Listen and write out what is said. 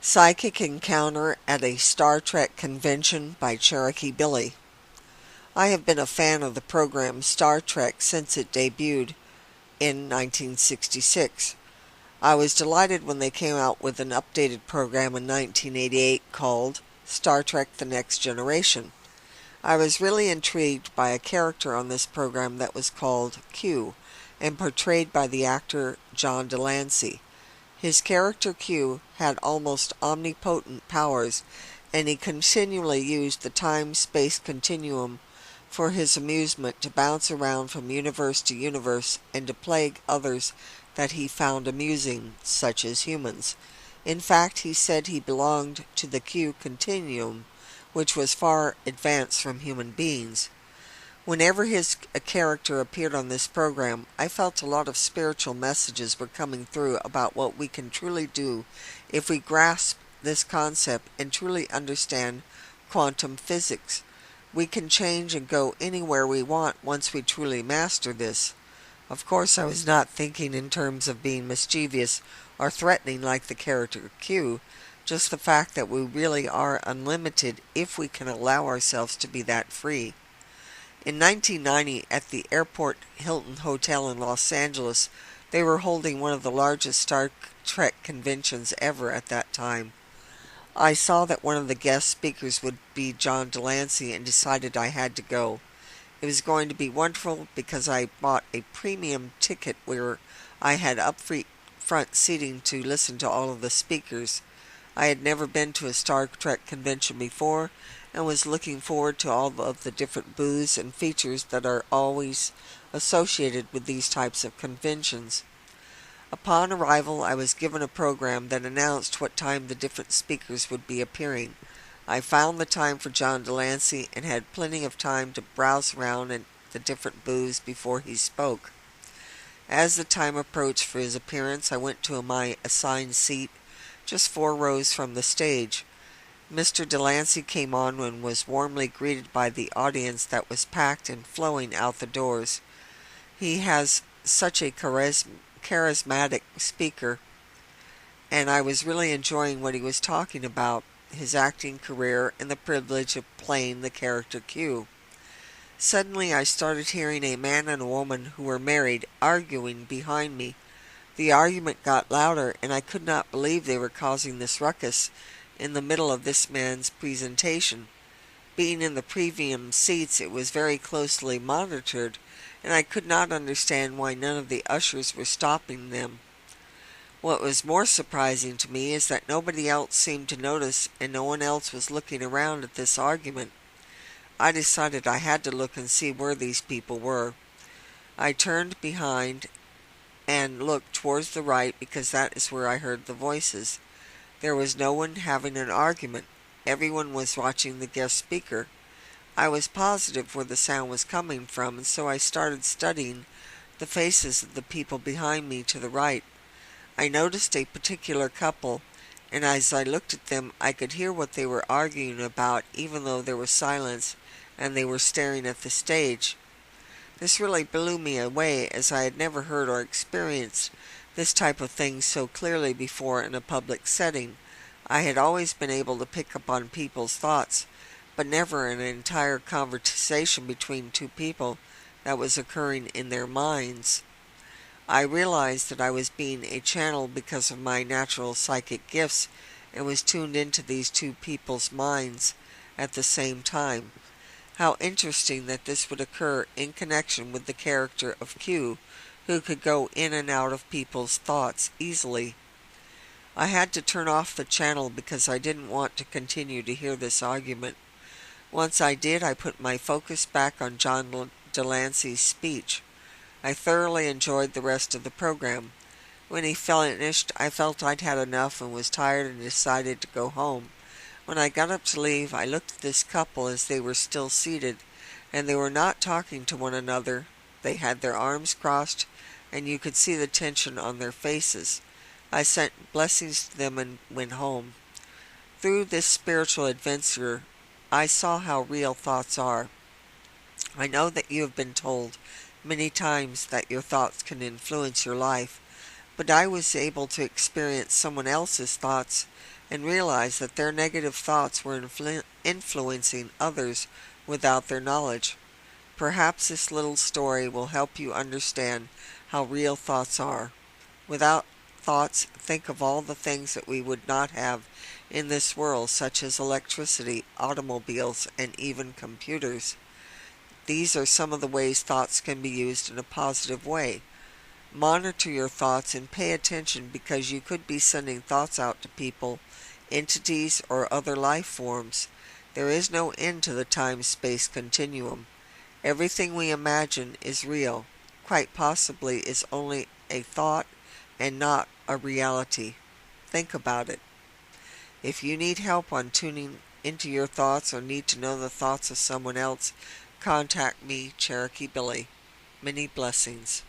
Psychic Encounter at a Star Trek Convention by Cherokee Billy. I have been a fan of the program Star Trek since it debuted in 1966. I was delighted when they came out with an updated program in 1988 called Star Trek The Next Generation. I was really intrigued by a character on this program that was called Q, and portrayed by the actor John Delancey. His character Q had almost omnipotent powers, and he continually used the Time Space Continuum for his amusement to bounce around from universe to universe and to plague others that he found amusing, such as humans. In fact, he said he belonged to the Q Continuum, which was far advanced from human beings. Whenever his character appeared on this program, I felt a lot of spiritual messages were coming through about what we can truly do if we grasp this concept and truly understand quantum physics. We can change and go anywhere we want once we truly master this. Of course, I was not thinking in terms of being mischievous or threatening like the character Q, just the fact that we really are unlimited if we can allow ourselves to be that free. In 1990, at the Airport Hilton Hotel in Los Angeles, they were holding one of the largest Star Trek conventions ever at that time. I saw that one of the guest speakers would be John Delancey and decided I had to go. It was going to be wonderful because I bought a premium ticket where I had front seating to listen to all of the speakers. I had never been to a Star Trek convention before, and was looking forward to all of the different booths and features that are always associated with these types of conventions. Upon arrival, I was given a program that announced what time the different speakers would be appearing. I found the time for John Delancey and had plenty of time to browse around at the different booths before he spoke. As the time approached for his appearance, I went to my assigned seat, just 4 rows from the stage. Mr. Delancey came on and was warmly greeted by the audience that was packed and flowing out the doors. He has such a charismatic speaker, and I was really enjoying what he was talking about, his acting career and the privilege of playing the character Q. Suddenly I started hearing a man and a woman who were married arguing behind me. The argument got louder, and I could not believe they were causing this ruckus in the middle of this man's presentation. Being in the premium seats, it was very closely monitored, and I could not understand why none of the ushers were stopping them. What was more surprising to me is that nobody else seemed to notice, and no one else was looking around at this argument. I decided I had to look and see where these people were. I turned behind and looked towards the right because that is where I heard the voices. There was no one having an argument. Everyone was watching the guest speaker. I was positive where the sound was coming from, and so I started studying the faces of the people behind me to the right. I noticed a particular couple, and as I looked at them, I could hear what they were arguing about, even though there was silence and they were staring at the stage. This really blew me away, as I had never heard or experienced this type of thing so clearly before in a public setting. I had always been able to pick up on people's thoughts, but never an entire conversation between two people that was occurring in their minds. I realized that I was being a channel because of my natural psychic gifts and was tuned into these two people's minds at the same time. How interesting that this would occur in connection with the character of Q, who could go in and out of people's thoughts easily. I had to turn off the channel because I didn't want to continue to hear this argument. Once I did, I put my focus back on John Delancey's speech. I thoroughly enjoyed the rest of the program. When he finished, I felt I'd had enough and was tired and decided to go home. When I got up to leave, I looked at this couple as they were still seated, and they were not talking to one another. They had their arms crossed, and you could see the tension on their faces. I sent blessings to them and went home. Through this spiritual adventure, I saw how real thoughts are. I know that you have been told many times that your thoughts can influence your life, but I was able to experience someone else's thoughts and realize that their negative thoughts were influencing others without their knowledge. Perhaps this little story will help you understand how real thoughts are. Without thoughts, think of all the things that we would not have in this world, such as electricity, automobiles, and even computers. These are some of the ways thoughts can be used in a positive way. Monitor your thoughts and pay attention, because you could be sending thoughts out to people, entities, or other life forms. There is no end to the time-space continuum. Everything we imagine is real, quite possibly is only a thought and not a reality. Think about it. If you need help on tuning into your thoughts or need to know the thoughts of someone else, contact me, Cherokee Billy. Many blessings.